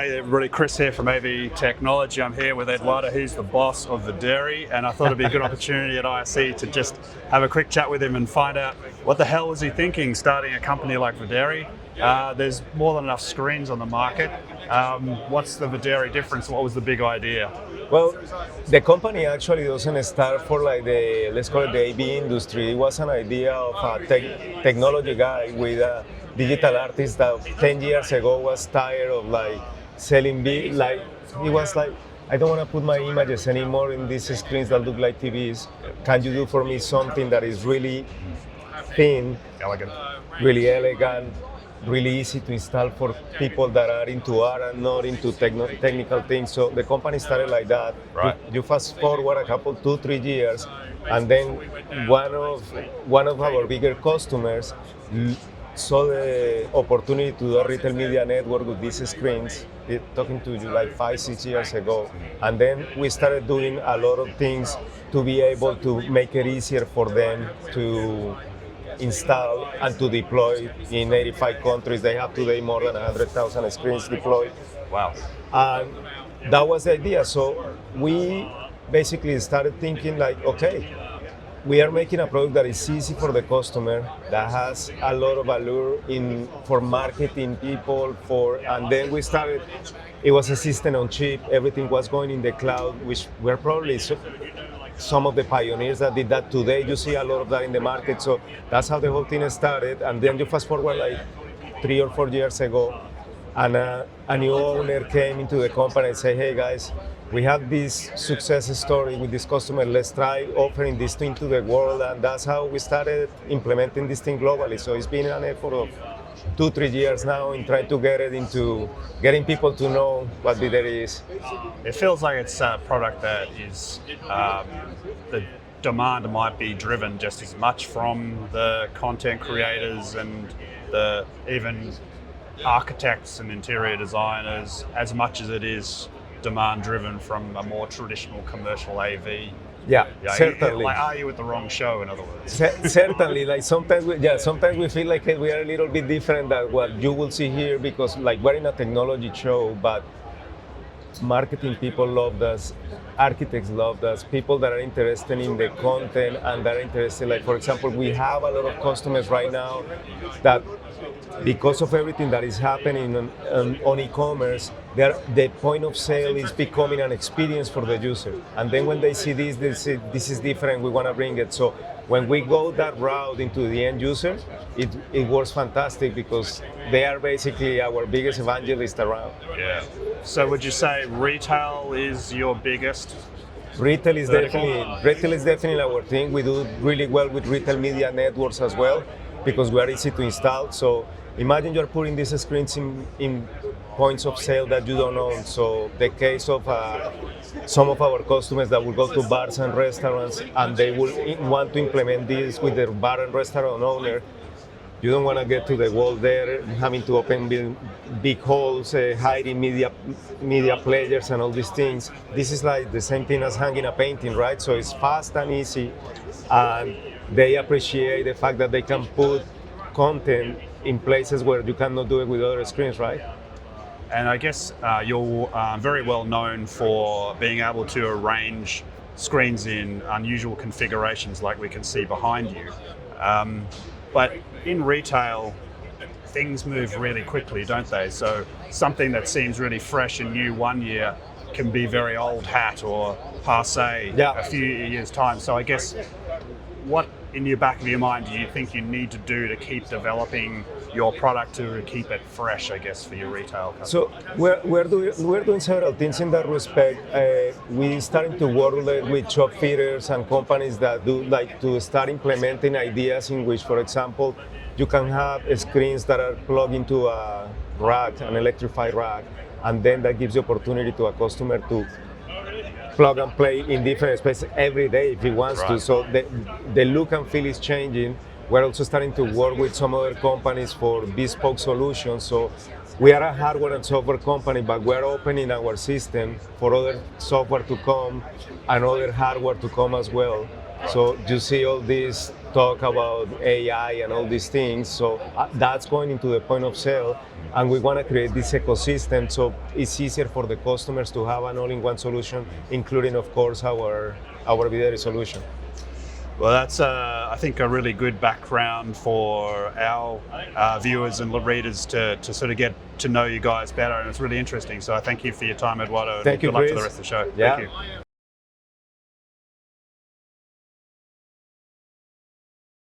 Hey everybody, Chris here from AV.technology. I'm here with Eduardo. He's the boss of Videri, and I thought it'd be a good opportunity at ISE to just have a quick chat with him and find out what the hell was he thinking starting a company like Videri. There's more than enough screens on the market. What's the Videri difference? What was the big idea? Well, the company actually doesn't start for like let's call it the AV industry. It was an idea of a technology guy with a digital artist that 10 years ago was tired of like selling big, like he was like, I don't want to put my images anymore in these screens that look like TVs. Can you do for me something that is really thin, Elegant. really elegant, really easy to install for people that are into art and not into technical things. So the company started like that. Right. You fast forward a couple, 2-3 years, and then one of our bigger customers saw the opportunity to do a retail media network with these screens. Talking to you like 5-6 years ago, and then we started doing a lot of things to be able to make it easier for them to install and to deploy in 85 countries. They have today more than 100,000 screens deployed. Wow. And that was the idea. So we basically started thinking like, okay, we are making a product that is easy for the customer, that has a lot of allure for marketing people, and then we started, it was a system on chip, everything was going in the cloud, which we're probably some of the pioneers that did that. Today you see a lot of that in the market, so that's how the whole thing started. And then you fast forward like 3 or 4 years ago, and a new owner came into the company and said, hey guys, we have this success story with this customer, let's try offering this thing to the world. And that's how we started implementing this thing globally. So it's been an effort of 2-3 years now in trying to get it into getting people to know what Videri is. It feels like it's a product that is, the demand might be driven just as much from the content creators and the even architects and interior designers as much as it is demand driven from a more traditional commercial AV. Yeah, certainly. Like, are you at the wrong show, in other words? Certainly, like sometimes we feel like we are a little bit different than what you will see here, because like we're in a technology show, but marketing people love us, architects love us, people that are interested in the content and that are interested, like for example, we have a lot of customers right now that because of everything that is happening on e-commerce, the point of sale is becoming an experience for the user. And then when they see this, they say, this is different, we want to bring it. So when we go that route into the end user, it works fantastic because they are basically our biggest evangelist around. Yeah. So would you say retail is your biggest? Retail is definitely our thing. We do really well with retail media networks as well because we are easy to install. So imagine you're putting these screens in points of sale that you don't own. So the case of some of our customers that will go to bars and restaurants and they will want to implement this with their bar and restaurant owner. You don't want to get to the wall there, having to open big holes, hiding media players and all these things. This is like the same thing as hanging a painting, right? So it's fast and easy, and they appreciate the fact that they can put content in places where you cannot do it with other screens, right? And I guess you're very well known for being able to arrange screens in unusual configurations like we can see behind you. But in retail, things move really quickly, don't they? So something that seems really fresh and new one year can be very old hat or passé a few years' time. So I guess what in the back of your mind do you think you need to do to keep developing your product to keep it fresh, I guess, for your retail customers? So we're doing several things in that respect. We're starting to work with shop fitters and companies that do like to start implementing ideas in which, for example, you can have screens that are plugged into a rack, an electrified rack, and then that gives the opportunity to a customer to plug and play in different spaces every day if he wants to. So the look and feel is changing. We're also starting to work with some other companies for bespoke solutions. So we are a hardware and software company, but we're opening our system for other software to come and other hardware to come as well. So you see all this talk about AI and all these things. So that's going into the point of sale. And we want to create this ecosystem so it's easier for the customers to have an all-in-one solution, including, of course, our Videri solution. Well, that's, I think, a really good background for our viewers and readers to sort of get to know you guys better, and it's really interesting. So I thank you for your time, Eduardo. Thank you, Good luck Chris. for the rest of the show. Yeah. Thank you.